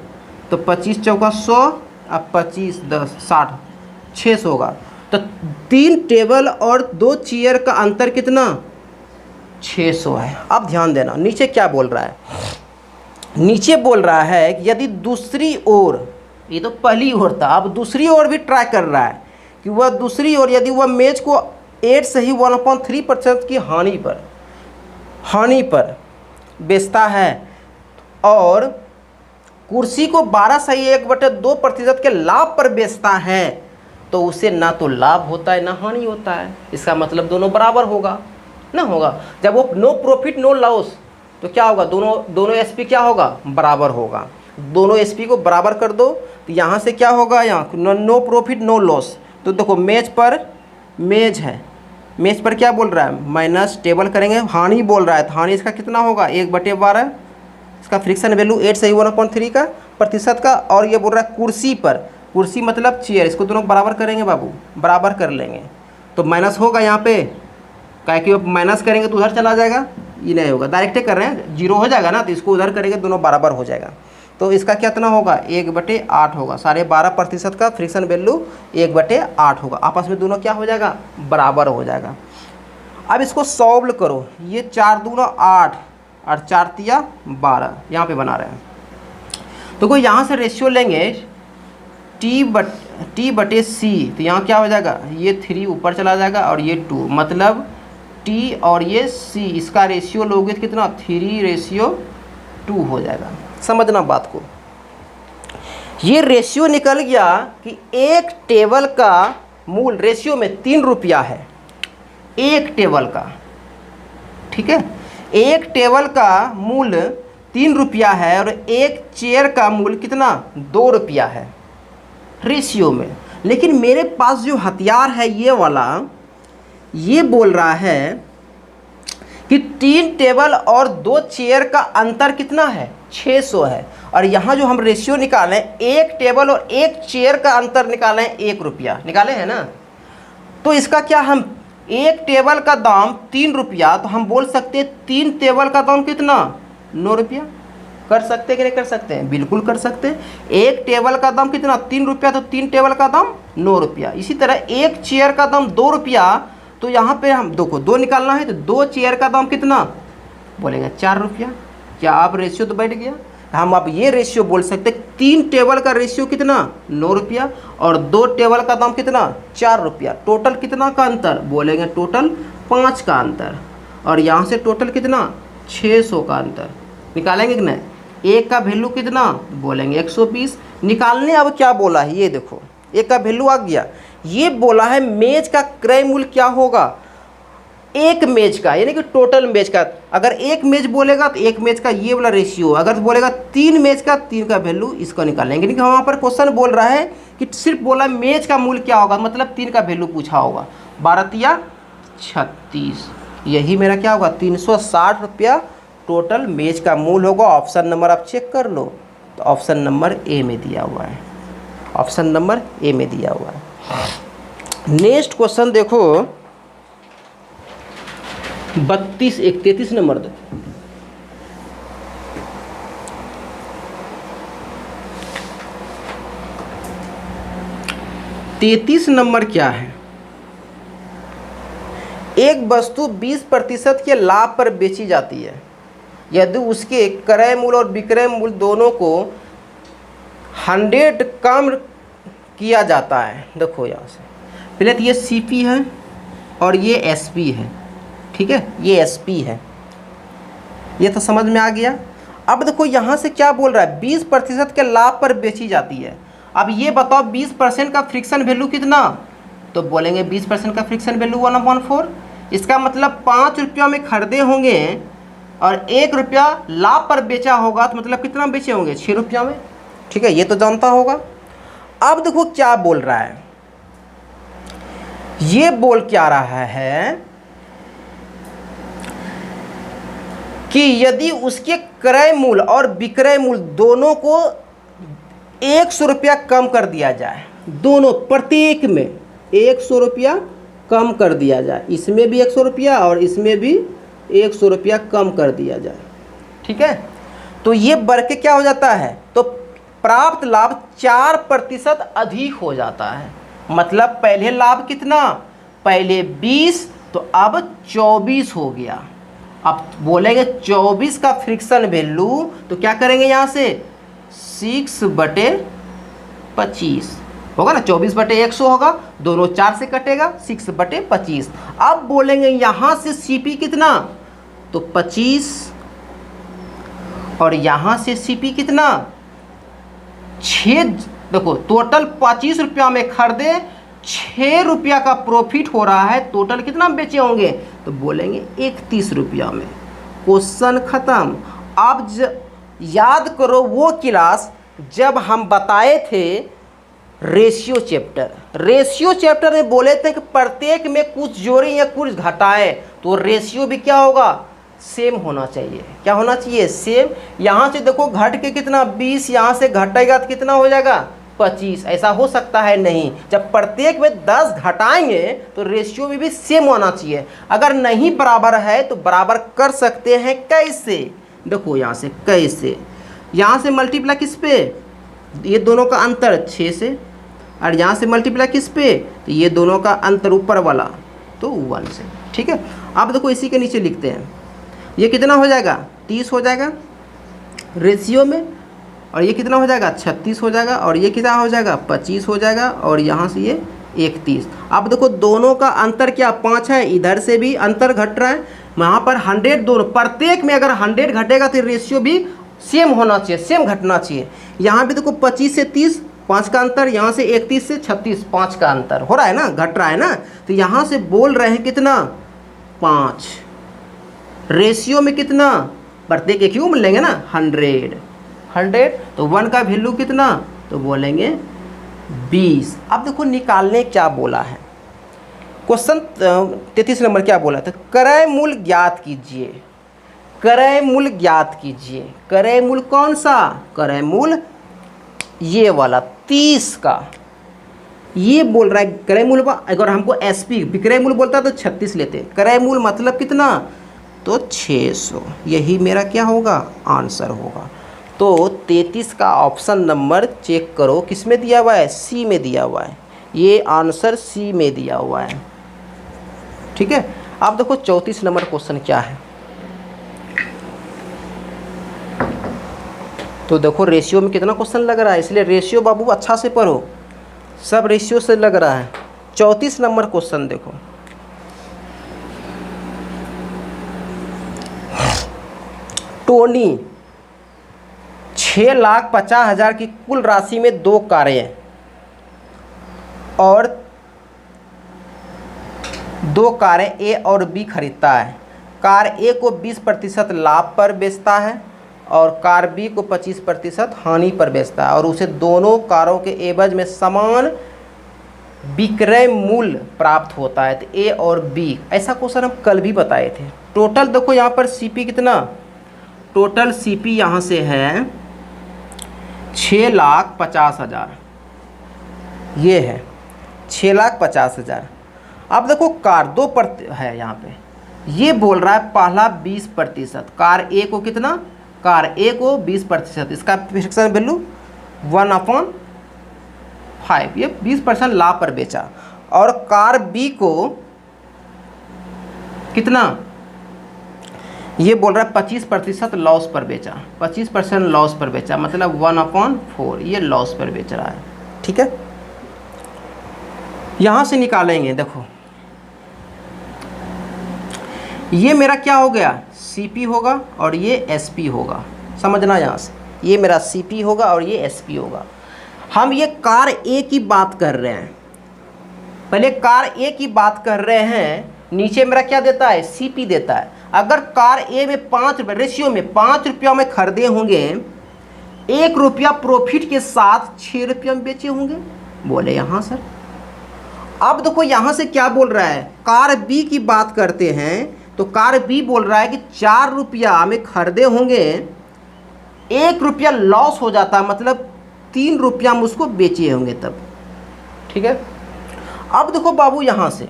तो 25 चौका 100, अब 25 10 60 600 होगा। तो 3 टेबल और 2 चेयर का अंतर कितना, 600 है। अब ध्यान देना नीचे क्या बोल रहा है, नीचे बोल रहा है कि यदि दूसरी ओर, ये तो पहली ओर था, अब दूसरी ओर भी ट्राई कर रहा है कि वह दूसरी ओर यदि वह मेज को 8 सही 1/3% की हानि पर बेचता है और कुर्सी को 12 सही 1/2% के लाभ पर बेचता है, तो उसे ना तो लाभ होता है ना हानि होता है। इसका मतलब दोनों बराबर होगा ना, होगा। जब वो नो प्रॉफिट नो लॉस, तो क्या होगा, दोनों एसपी क्या होगा, बराबर होगा। दोनों एसपी को बराबर कर दो, तो यहाँ से क्या होगा, यहाँ नो प्रॉफिट नो लॉस। तो देखो मेज है, मेज पर क्या बोल रहा है, माइनस टेबल करेंगे, हानि बोल रहा है, तो हानि इसका कितना होगा 1/12, इसका फ्रिक्शन वैल्यू 8 सही 1/3 का प्रतिशत का। और ये बोल रहा है कुर्सी पर, कुर्सी मतलब चेयर, इसको दोनों बराबर करेंगे बाबू, बराबर कर लेंगे। तो माइनस होगा यहाँ पे, क्या कि माइनस करेंगे तो उधर चला जाएगा, ये नहीं होगा, डायरेक्ट कर रहे हैं, 0 हो जाएगा ना, तो इसको उधर करेंगे दोनों बराबर हो जाएगा। तो इसका कितना होगा 1/8 होगा, 12.5% का फ्रिक्शन वैल्यू 1/8 होगा। आपस में दोनों क्या हो जाएगा, बराबर हो जाएगा। अब इसको सॉल्व करो, ये 4 दूना 8 और 4 तिया 12 यहाँ पे बना रहे हैं। तो कोई यहाँ से रेशियो लेंगे t/c, तो यहाँ क्या हो जाएगा, ये 3 ऊपर चला जाएगा और ये 2, मतलब t और ये c, इसका रेशियो लोगे तो कितना 3:2 हो जाएगा। समझना बात को, ये रेशियो निकल गया कि एक टेबल का मूल रेशियो में 3 रुपया है, एक टेबल का। ठीक है, एक टेबल का मूल्य 3 रुपया है और एक चेयर का मूल्य कितना 2 रुपया है रेशियो में। लेकिन मेरे पास जो हथियार है ये वाला, ये बोल रहा है कि 3 टेबल और 2 चेयर का अंतर कितना है 600 है। और यहाँ जो हम रेशियो निकालें, एक टेबल और एक चेयर का अंतर निकालें 1 रुपया निकाले हैं ना, तो इसका क्या, हम एक टेबल का दाम 3 रुपया, तो हम बोल सकते हैं 3 टेबल का दाम कितना 9 रुपया। कर सकते कि नहीं कर सकते हैं, बिल्कुल कर सकते हैं। एक टेबल का दाम कितना 3 रुपया, तो 3 टेबल का दाम 9 रुपया। इसी तरह एक चेयर का दाम 2 रुपया, तो यहाँ पे हम देखो 2 निकालना है, तो 2 चेयर का दाम कितना बोलेंगे 4 रुपया। क्या आप रेशियो तो बैठ गया। हम अब ये रेशियो बोल सकते 3 टेबल का रेशियो कितना 9 रुपया और 2 टेबल का दाम कितना 4 रुपया। टोटल कितना का अंतर बोलेंगे, टोटल 5 का अंतर। और यहाँ से टोटल कितना 600 का अंतर निकालेंगे कि नहीं। एक का वैल्यू कितना बोलेंगे 120 निकालने। अब क्या बोला है ये देखो, एक का वैल्यू आ गया। ये बोला है मेज का क्रय मूल्य क्या होगा, एक मेज का, यानी कि टोटल मेज का। अगर एक मेज बोलेगा तो एक मेज का ये वाला रेशियो, अगर बोलेगा 3 मेज का, 3 का वैल्यू इसका निकालेंगे। लेकिन वहाँ पर क्वेश्चन बोल रहा है कि सिर्फ बोला मेज का मूल्य क्या होगा, मतलब 3 का वैल्यू पूछा होगा। 12 तिया 36, यही मेरा क्या होगा 360 रुपया टोटल मेज का मूल्य होगा। ऑप्शन नंबर आप चेक कर लो, तो ऑप्शन नंबर ए में दिया हुआ है, ऑप्शन नंबर ए में दिया हुआ है। नेक्स्ट क्वेश्चन देखो 33 नंबर देखो। तैतीस नंबर क्या है, एक वस्तु 20% के लाभ पर बेची जाती है यदि उसके क्रय मूल्य और विक्रय मूल्य दोनों को 100 कम किया जाता है। देखो यहाँ से पहले तो ये CP है और ये SP है, ठीक है, ये SP है, ये तो समझ में आ गया। अब देखो यहाँ से क्या बोल रहा है, 20% के लाभ पर बेची जाती है। अब ये बताओ 20% का फ्रिक्शन वैल्यू कितना, तो बोलेंगे 20% का फ्रिक्शन वैल्यू 1/4। इसका मतलब 5 रुपया में खरीदे होंगे और 1 रुपया लाभ पर बेचा होगा, तो मतलब कितना बेचे होंगे, 6 रुपया में, ठीक है, ये तो जानता होगा। अब देखो क्या बोल रहा है, ये बोल क्या रहा है कि यदि उसके क्रय मूल्य और विक्रय मूल्य दोनों को 100 रुपया कम कर दिया जाए, दोनों प्रत्येक में 100 रुपया कम कर दिया जाए, इसमें भी 100 रुपया और इसमें भी 100 रुपया कम कर दिया जाए, ठीक है, तो ये बढ़ के क्या हो जाता है, तो प्राप्त लाभ 4% अधिक हो जाता है। मतलब पहले लाभ कितना, पहले 20 तो अब 24 हो गया। अब बोलेंगे 24 का फ्रिक्शन वैल्यू, तो क्या करेंगे यहाँ से 6/25 होगा ना, 24/100 होगा, दोनों 4 से कटेगा, 6/25। अब बोलेंगे यहाँ से CP कितना, तो 25 और यहाँ से CP कितना 6। देखो टोटल 25 रुपया में खरीदे, 6 रुपया का प्रॉफिट हो रहा है, टोटल कितना बेचे होंगे, तो बोलेंगे 31 रुपया में। क्वेश्चन खत्म। अब याद करो वो क्लास जब हम बताए थे रेशियो चैप्टर में बोले थे कि प्रत्येक में कुछ जोड़ें या कुछ घटाएं, तो रेशियो भी क्या होगा, सेम होना चाहिए। क्या होना चाहिए, सेम। यहाँ से देखो घट के कितना 20, यहाँ से घटेगा तो कितना हो जाएगा 25। ऐसा हो सकता है नहीं, जब प्रत्येक में 10 घटाएंगे तो रेशियो में भी सेम होना चाहिए। अगर नहीं बराबर है तो बराबर कर सकते हैं, कैसे, देखो यहाँ से कैसे, यहाँ से मल्टीप्लाई किस पे, ये दोनों का अंतर 6 से, और यहाँ से मल्टीप्लाई किस पे, तो ये दोनों का अंतर ऊपर वाला तो 1 से, ठीक है। अब देखो इसी के नीचे लिखते हैं, ये कितना हो जाएगा 30 हो जाएगा रेशियो में, और ये कितना हो जाएगा 36 हो जाएगा, और ये कितना हो जाएगा 25 हो जाएगा, और यहाँ से ये 31। अब देखो दोनों का अंतर क्या 5 है, इधर से भी अंतर घट रहा है, वहाँ पर 100, दोनों प्रत्येक में अगर 100 घटेगा तो रेशियो भी सेम होना चाहिए, सेम घटना चाहिए। यहाँ भी देखो 25 से 30 5 का अंतर, यहाँ से 31 से 36 5 का अंतर हो रहा है ना, घट रहा है ना, तो यहाँ से बोल रहे हैं कितना 5, रेशियो में कितना, प्रत्येक एक क्यों मिलेंगे ना 100, तो 1 का वैल्यू कितना, तो बोलेंगे 20। अब देखो निकालने क्या बोला है, क्वेश्चन 33 नंबर क्या बोला था, क्रय मूल्य ज्ञात कीजिए, क्रय मूल्य ज्ञात कीजिए। क्रय मूल्य कौन सा, क्रय मूल्य ये वाला 30 का, ये बोल रहा है क्रय मूल्य। अगर हमको SP विक्रय मूल्य बोलता है तो 36 लेते, क्रय मूल्य मतलब कितना, तो 600। यही मेरा क्या होगा, आंसर होगा। तो 33 का ऑप्शन नंबर चेक करो, किस में दिया हुआ है, C में दिया हुआ है, ये आंसर C में दिया हुआ है, ठीक है। अब देखो 34 नंबर क्वेश्चन क्या है, तो देखो रेशियो में कितना क्वेश्चन लग रहा है, इसलिए रेशियो बाबू अच्छा से पढ़ो, सब रेशियो से लग रहा है। 34 नंबर क्वेश्चन देखो, टोनी 6,50,000 की कुल राशि में 2 कारें और 2 कारें A और B खरीदता है। कार A को 20% लाभ पर बेचता है और कार B को 25% हानि पर बेचता है, और उसे दोनों कारों के एवज में समान विक्रय मूल्य प्राप्त होता है। तो A और B, ऐसा क्वेश्चन हम कल भी बताए थे। टोटल देखो यहाँ पर CP कितना, टोटल CP यहाँ से है 6,50,000, ये है 6,50,000। अब देखो कार 2 है यहाँ पे, ये बोल रहा है पहला 20%, कार A को कितना, कार A को 20%, इसका फ्रिक्शन वैल्यू 1/5, ये 20% लाभ पर बेचा, और कार B को कितना, ये बोल रहा है 25% लॉस पर बेचा, 25% लॉस पर बेचा, मतलब 1/4 ये लॉस पर बेच रहा है। ठीक है, यहां से निकालेंगे। देखो ये मेरा क्या हो गया, सीपी होगा और ये एसपी होगा, समझना यहाँ से, ये मेरा सीपी होगा और ये एसपी होगा। हम ये कार ए की बात कर रहे हैं, पहले कार ए की बात कर रहे हैं, नीचे मेरा क्या देता है, सीपी देता है। अगर कार ए में 5 रुपये रेशियो में 5 रुपया में खरीदे होंगे, 1 रुपया प्रॉफिट के साथ 6 रुपया में बेचे होंगे, बोले यहाँ सर। अब देखो यहाँ से क्या बोल रहा है, कार बी की बात करते हैं, तो कार बी बोल रहा है कि 4 रुपया में खरीदे होंगे, 1 रुपया लॉस हो जाता, मतलब 3 रुपया में उसको बेचे होंगे तब। ठीक है, अब देखो बाबू यहाँ से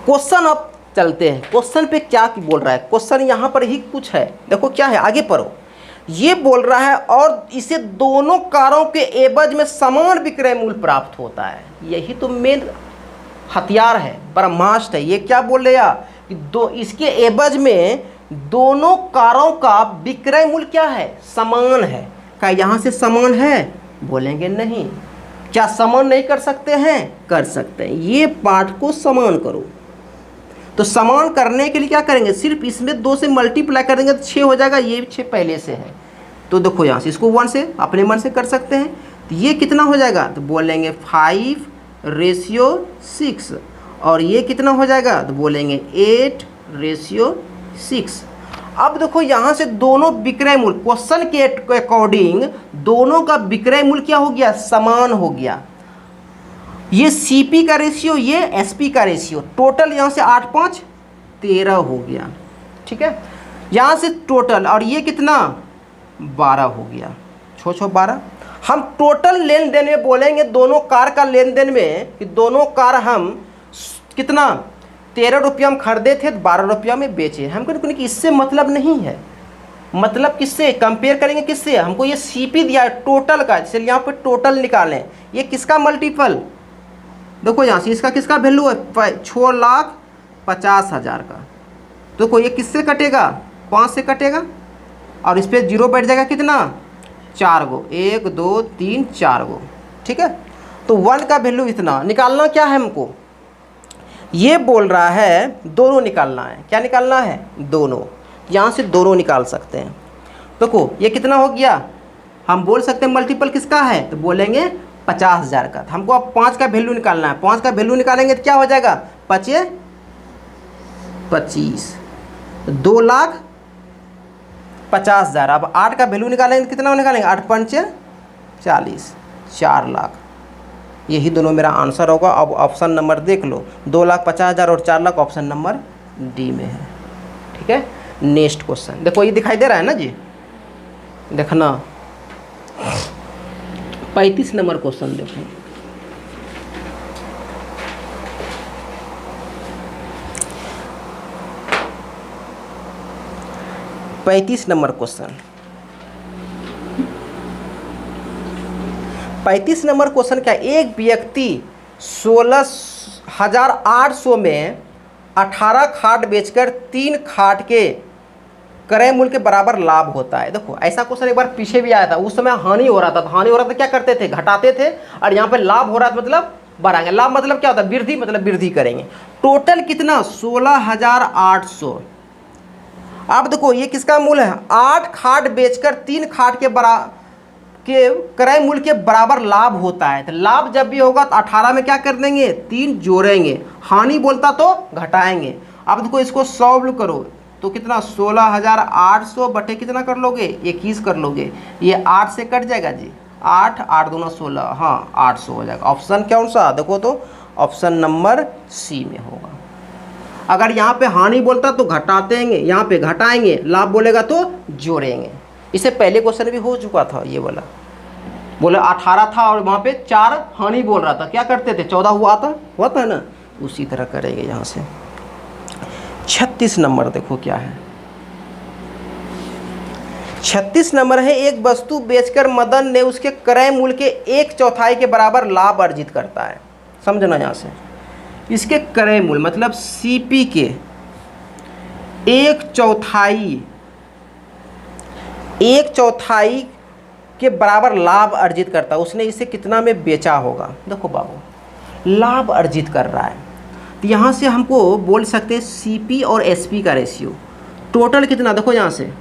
क्वेश्चन अब चलते हैं, क्वेश्चन पे क्या बोल रहा है, क्वेश्चन यहाँ पर ही कुछ है, देखो क्या है, आगे पढ़ो। ये बोल रहा है और इसे दोनों कारों के एवज में समान विक्रय मूल्य प्राप्त होता है। यही तो मेन हथियार है, ब्रह्मास्त्र है। ये क्या बोल रहा कि इसके एवज में दोनों कारों का विक्रय मूल्य क्या है, समान है। क्या यहाँ से समान है, बोलेंगे नहीं। क्या समान नहीं कर सकते हैं, कर सकते हैं। ये पार्ट को समान करो, तो समान करने के लिए क्या करेंगे, सिर्फ इसमें 2 से मल्टीप्लाई कर देंगे तो 6 हो जाएगा, ये 6 पहले से है। तो देखो यहाँ से इसको 1 से अपने मन से कर सकते हैं, तो ये कितना हो जाएगा, तो बोलेंगे 5:6, और ये कितना हो जाएगा, तो बोलेंगे 8:6। अब देखो यहाँ से दोनों विक्रय मूल्य क्वेश्चन के अकॉर्डिंग दोनों का विक्रय मूल्य क्या हो गया, समान हो गया। ये सीपी का रेशियो, ये एसपी का रेशियो, टोटल यहाँ से 8 5 13 हो गया। ठीक है, यहाँ से टोटल, और ये कितना 12 हो गया, 6 12। हम टोटल लेन देन में बोलेंगे दोनों कार का लेन देन में कि दोनों कार हम कितना 13 रुपया में खरीदे थे, 12 रुपया में बेचे। हमको कि इससे मतलब नहीं है, मतलब किससे कंपेयर करेंगे, किससे, हमको ये सीपी दिया है टोटल का, चलिए यहाँ पे टोटल निकालें। ये किसका मल्टीपल, देखो यहाँ से इसका किसका वैल्यू है, 6,50,000 का। देखो ये किससे कटेगा, 5 से कटेगा, और इस पर 0 बैठ जाएगा कितना, 4 गो, 1 2 3 4 गो। ठीक है, तो 1 का वैल्यू इतना निकालना क्या है हमको, ये बोल रहा है दोनों निकालना है। क्या निकालना है, दोनों, यहाँ से दोनों निकाल सकते हैं। देखो ये कितना हो गया, हम बोल सकते हैं मल्टीपल किसका है, तो बोलेंगे 50,000 का। तो हमको अब 5 का वैल्यू निकालना है, 5 का वैल्यू निकालेंगे तो क्या हो जाएगा, 5 25, 2,50,000। अब 8 का वैल्यू निकालेंगे कितना निकालेंगे, 8 5 40, 4 लाख। यही दोनों मेरा आंसर होगा। अब ऑप्शन नंबर देख लो, 2,50,000 और 4 लाख ऑप्शन नंबर डी में है। ठीक है, नेक्स्ट क्वेश्चन देखो, ये दिखाई दे रहा है ना जी, देखना 35 नंबर क्वेश्चन देखो। नंबर क्वेश्चन, 35 नंबर क्वेश्चन क्या, एक व्यक्ति 16,800 में 18 खाट बेचकर 3 खाट के क्रय मूल्य के बराबर लाभ होता है। देखो ऐसा क्वेश्चन एक बार पीछे भी आया था, उस समय हानि हो रहा था, तो हानि हो रहा था क्या करते थे, घटाते थे, और यहाँ पे लाभ हो रहा था मतलब बढ़ाएंगे। लाभ मतलब क्या होता है, वृद्धि, मतलब वृद्धि करेंगे। टोटल कितना, 16,800। अब देखो ये किसका मूल्य है, 8 खाट बेचकर 3 खाट के क्रय मूल्य के बराबर लाभ होता है। तो लाभ जब भी होगा तो 18 में क्या कर देंगे, 3 जोड़ेंगे, हानि बोलता तो घटाएंगे। अब देखो इसको सॉल्व करो तो कितना, 16,800 बटे कितना कर लोगे, 21 कर लोगे, ये 8 से कट जाएगा जी, 8 8 दूना 16, हाँ 800 हो जाएगा। ऑप्शन कौन सा, देखो तो ऑप्शन नंबर सी में होगा। अगर यहाँ पे हानि बोलता तो घटातेंगे, यहाँ पे घटाएंगे, लाभ बोलेगा तो जोड़ेंगे। इससे पहले क्वेश्चन भी हो चुका था, ये वाला बोले 18 था और वहाँ पे 4 हानि बोल रहा था, क्या करते थे, 14 हुआ था ना, उसी तरह करेंगे। यहाँ से 36 नंबर देखो क्या है, 36 नंबर है, एक वस्तु बेचकर मदन ने उसके क्रय मूल्य के 1/4 के बराबर लाभ अर्जित करता है। समझना यहाँ से, इसके क्रय मूल्य मतलब सीपी के एक चौथाई के बराबर लाभ अर्जित करता है, उसने इसे कितना में बेचा होगा। देखो बाबू लाभ अर्जित कर रहा है, तो यहाँ से हमको बोल सकते हैं सीपी और एसपी का रेशियो टोटल कितना। देखो यहाँ से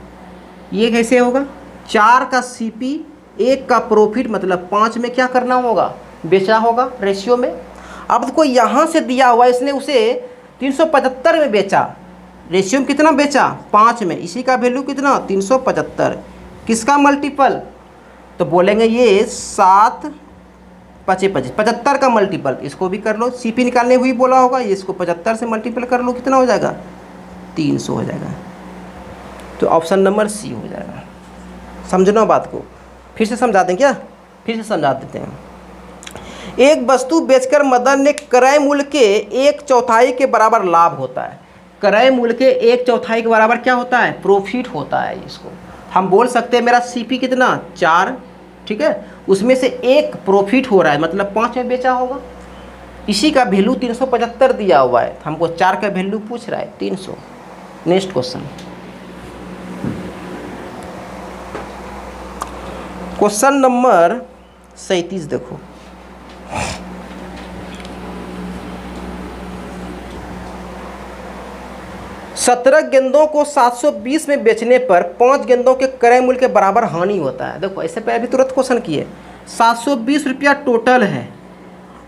ये कैसे होगा, 4 का सीपी 1 का प्रॉफिट, मतलब 5 में क्या करना होगा, बेचा होगा रेशियो में। अब देखो यहाँ से दिया हुआ इसने उसे 375 में बेचा, रेशियो में कितना बेचा 5 में, इसी का वैल्यू कितना 375, किसका मल्टीपल, तो बोलेंगे ये 7 25 75 का मल्टीपल। इसको भी कर लो, सीपी निकालने हुई बोला होगा, ये इसको 75 से मल्टीपल कर लो, कितना हो जाएगा 300 हो जाएगा। तो ऑप्शन नंबर सी हो जाएगा। समझना बात को, फिर से समझा दें क्या, फिर से समझा देते हैं। एक वस्तु बेचकर मदन ने क्रय मूल्य के 1/4 के बराबर लाभ होता है। क्रय मूल्य के 1/4 के बराबर क्या होता है, प्रॉफिट होता है। इसको हम बोल सकते हैं मेरा सीपी कितना 4, ठीक है, उसमें से 1 प्रॉफिट हो रहा है, मतलब 5 में बेचा होगा, इसी का वैल्यू 375 दिया हुआ है, हमको 4 का वैल्यू पूछ रहा है 300। नेक्स्ट क्वेश्चन, क्वेश्चन नंबर 37 देखो। सत्रह गेंदों को 720 में बेचने पर 5 गेंदों के क्रय मूल्य के बराबर हानि होता है। देखो ऐसे पे अभी तुरंत क्वेश्चन किए, 720 रुपया टोटल है।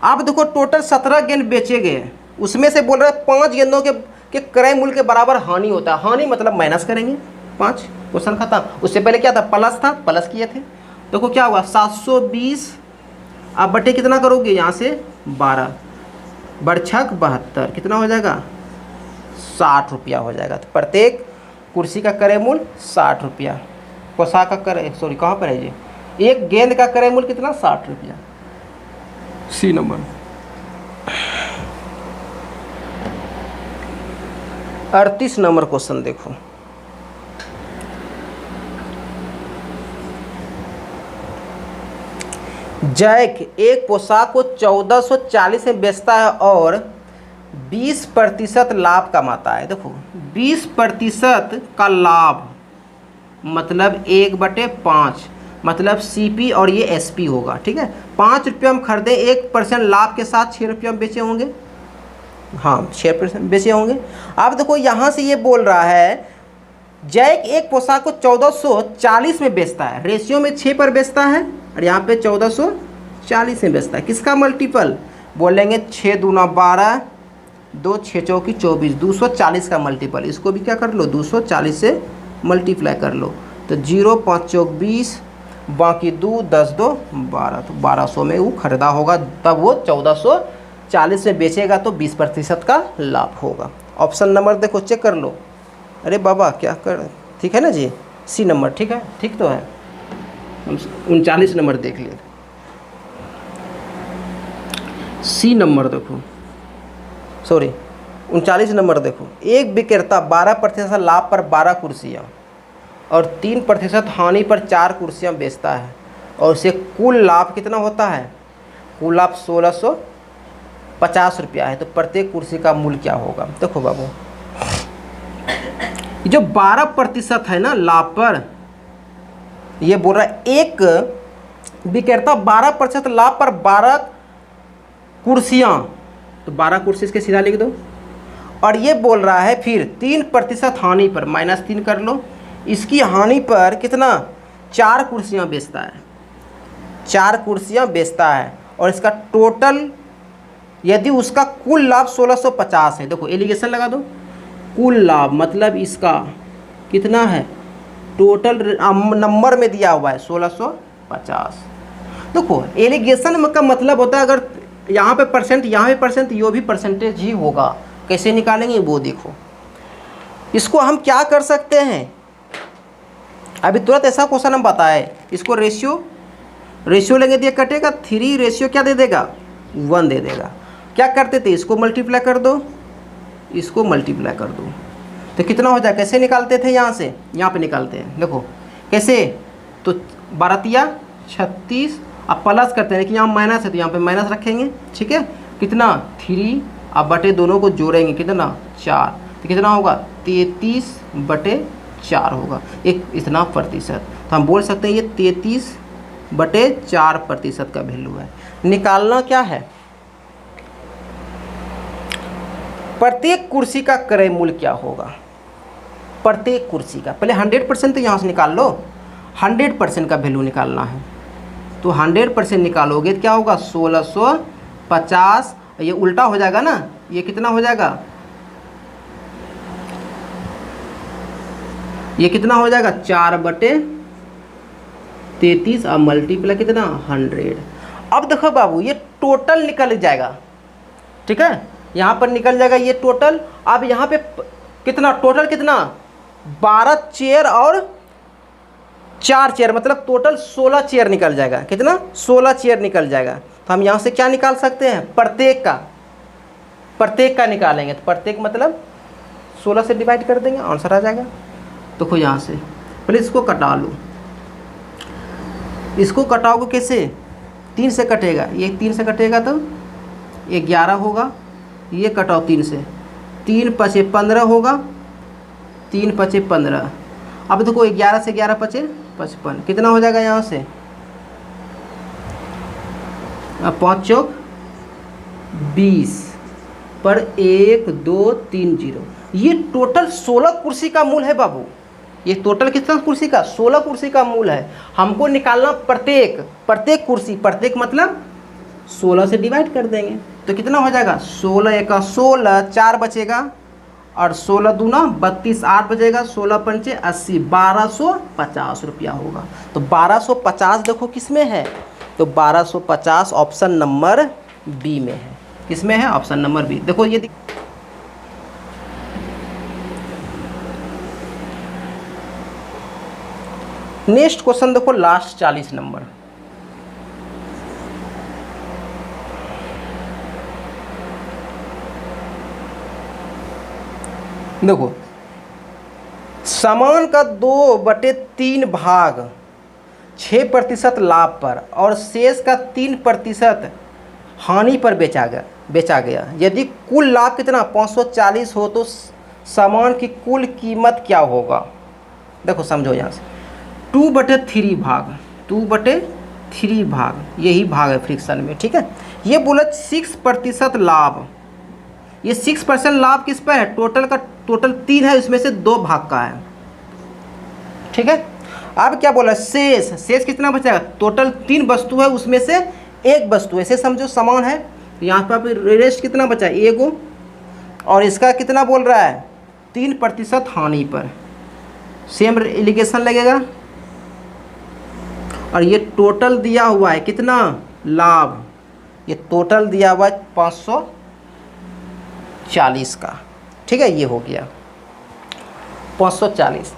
अब देखो टोटल 17 गेंद बेचे गए, उसमें से बोल रहे हैं 5 गेंदों के क्रय मूल्य के बराबर हानि होता है। हानि मतलब माइनस करेंगे 5, क्वेश्चन खत्म। उससे पहले क्या था, प्लस था, प्लस किए थे। देखो क्या हुआ 720, अब बटे कितना करोगे यहाँ से 12, बरछक 72, कितना हो जाएगा 60 रुपया हो जाएगा। तो प्रत्येक कुर्सी का क्रय मूल्य 60 रुपया, पोशाक का क्रय, सॉरी कहाँ पर है ये, एक गेंद का क्रय मूल्य कितना 60 रुपया। C number. 38 नंबर क्वेश्चन देखो। जैक एक पोशाक को 1440 में बेचता है और 20% लाभ कमाता है। देखो 20% का लाभ मतलब 1/5, मतलब सीपी और ये एसपी होगा, ठीक है। 5 रुपये हम खरीदे, 1% लाभ के साथ 6 रुपये हम बेचे होंगे, हाँ 6% बेचे होंगे। अब देखो यहाँ से ये बोल रहा है जैक एक पोशाक को 1440 में बेचता है, रेशियो में 6 पर बेचता है, और यहाँ पे 1440 में बेचता है। किसका मल्टीपल, बोलेंगे 6 दूना 12, 2 6 चौकी 24, 240 का मल्टीपल। इसको भी क्या कर लो 240 से मल्टीप्लाई कर लो, तो 0 5 चौक 20, बाकी 2 10 2 12, तो 1200 में वो खरीदा होगा, तब वो 1440 में बेचेगा, तो 20% का लाभ होगा। ऑप्शन नंबर देखो चेक कर लो। अरे बाबा क्या कर, ठीक है ना जी, सी नंबर ठीक है, ठीक तो है। 39 नंबर देख लिए, सी नंबर देखो, सॉरी 39 नंबर देखो। एक विक्रेता 12% लाभ पर 12 कुर्सियाँ और 3% हानि पर 4 कुर्सियाँ बेचता है, और उसे कुल लाभ कितना होता है, कुल लाभ 1650 रुपया है। तो प्रत्येक कुर्सी का मूल्य क्या होगा। देखो बाबू जो 12% है ना लाभ पर, ये बोल रहा है एक विक्रेता 12% लाभ पर 12 कुर्सियाँ, तो 12 कुर्सी इसके सीधा लिख दो। और ये बोल रहा है फिर 3% हानि पर, -3 कर लो, इसकी हानि पर कितना 4 कुर्सियाँ बेचता है, 4 कुर्सियाँ बेचता है, और इसका टोटल यदि उसका कुल लाभ 1650 है। देखो एलिगेशन लगा दो, कुल लाभ मतलब इसका कितना है, टोटल नंबर में दिया हुआ है 1650। देखो एलिगेशन का मतलब होता है अगर यहाँ पे परसेंट, यहाँ पे परसेंट, यो भी परसेंटेज ही होगा। कैसे निकालेंगे वो देखो। इसको हम क्या कर सकते हैं, अभी तुरंत ऐसा क्वेश्चन हम बताए, इसको रेशियो लेंगे, दिया कटेगा 3, रेशियो क्या दे देगा 1 दे देगा। क्या करते थे, इसको मल्टीप्लाई कर दो, इसको मल्टीप्लाई कर दो, तो कितना हो जाए। कैसे निकालते थे, यहाँ से यहाँ पे निकालते हैं। देखो कैसे, तो 12 36, अब प्लस करते हैं कि यहाँ माइनस है, तो यहाँ पे माइनस रखेंगे, ठीक है। कितना 3, अब बटे दोनों को जोड़ेंगे, कितना 4, तो कितना होगा 33/4 होगा, एक इतना प्रतिशत। तो हम बोल सकते हैं ये 33/4% का वैल्यू है। निकालना क्या है, प्रत्येक कुर्सी का क्रय मूल्य क्या होगा, प्रत्येक कुर्सी का। पहले 100% तो यहाँ से निकाल लो, 100% का वैल्यू निकालना है। तो 100% निकालोगे तो क्या होगा 1650, ये उल्टा हो जाएगा ना, ये कितना हो जाएगा, ये कितना हो जाएगा 4/33 और मल्टीप्लाई कितना 100। अब देखो बाबू ये टोटल निकल जाएगा, ठीक है, यहाँ पर निकल जाएगा ये टोटल। अब यहाँ पे कितना टोटल, कितना 12 चेयर और 4 चेयर, मतलब टोटल 16 चेयर निकल जाएगा। कितना 16 चेयर निकल जाएगा। तो हम यहाँ से क्या निकाल सकते हैं, प्रत्येक का निकालेंगे। तो प्रत्येक मतलब 16 से डिवाइड कर देंगे, आंसर आ जाएगा। देखो यहाँ से पहले इसको कटा लो, इसको कटाओगे कैसे, 3 से कटेगा, ये 3 से कटेगा तो ये 11 होगा, ये कटाओ 3 से, 3 × 5 = 15 होगा, 3 × 5 = 15। अब देखो 11 से 11 × 5 = 55, कितना हो जाएगा यहाँ से, अब 5 × 4 = 20 पर 1 2 3 0। ये टोटल 16 कुर्सी का मूल है बाबू, ये टोटल कितना कुर्सी का, 16 कुर्सी का मूल है। हमको निकालना प्रत्येक कुर्सी, प्रत्येक मतलब 16 से डिवाइड कर देंगे तो कितना हो जाएगा 16 × 1 = 16, 4 बचेगा और 16 × 2 = 32, 8 बचेगा, 16 × 5 = 80, 1250 रुपया होगा। तो 1250 देखो किस में है, तो 1250 ऑप्शन नंबर बी में है। किस में है, ऑप्शन नंबर बी। देखो ये नेक्स्ट क्वेश्चन देखो, लास्ट 40 नंबर। देखो सामान का 2/3 भाग 6% लाभ पर और शेष का 3% हानि पर बेचा गया। यदि कुल लाभ कितना 540 हो तो सामान की कुल कीमत क्या होगा। देखो समझो यहाँ से 2/3 भाग, 2/3 भाग, यही भाग है फ्रिक्शन में, ठीक है। ये बोला 6% लाभ, ये 6% लाभ किस पर है, टोटल 3 है, उसमें से 2 भाग का है, ठीक है। अब क्या बोला, शेष कितना बचेगा, टोटल 3 वस्तु है, उसमें से 1 वस्तु, ऐसे समझो सामान है, तो यहाँ पर रेस्ट कितना बचा, 1, और इसका कितना बोल रहा है 3% हानि पर, सेम एलिगेशन लगेगा। और ये टोटल दिया हुआ है कितना लाभ, ये टोटल दिया हुआ है 540 का, ठीक है, ये हो गया 540।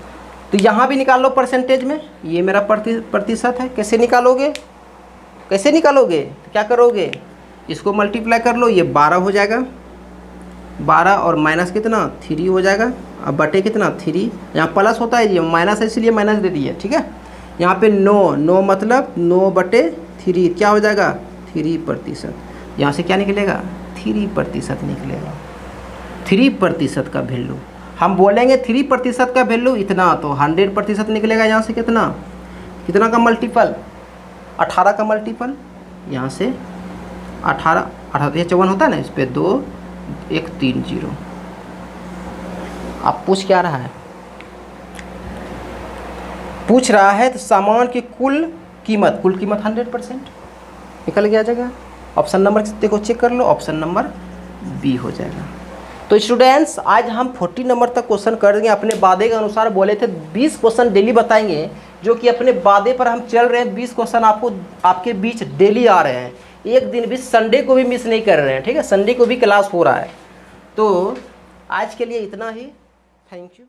तो यहाँ भी निकाल लो परसेंटेज में, ये मेरा प्रतिशत है। कैसे निकालोगे, तो क्या करोगे, इसको मल्टीप्लाई कर लो, ये 12 हो जाएगा, 12 और माइनस कितना 3 हो जाएगा, अब बटे कितना 3, यहाँ प्लस होता है, ये माइनस है इसलिए माइनस दे दिए, ठीक है। यहाँ पे 9 मतलब 9/3 क्या हो जाएगा 3%। यहाँ से क्या निकलेगा 3% निकलेगा, 3% का वैल्यू। हम बोलेंगे 3% का वैल्यू इतना, तो 100% निकलेगा। यहाँ से कितना का मल्टीपल, 18 का मल्टीपल, यहाँ से 18 ये 54 होता है ना, इस पर 2 1 3 0। आप पूछ क्या रहा है, पूछ रहा है तो सामान की कुल कीमत 100% निकल गया जाएगा। ऑप्शन नंबर देखो चेक कर लो, ऑप्शन नंबर बी हो जाएगा। तो स्टूडेंट्स आज हम 40 नंबर तक क्वेश्चन कर देंगे। अपने वादे के अनुसार बोले थे 20 क्वेश्चन डेली बताएंगे, जो कि अपने वादे पर हम चल रहे हैं। 20 क्वेश्चन आपके बीच डेली आ रहे हैं, एक दिन भी संडे को भी मिस नहीं कर रहे हैं, ठीक है। संडे को भी क्लास हो रहा है। तो आज के लिए इतना ही, थैंक यू।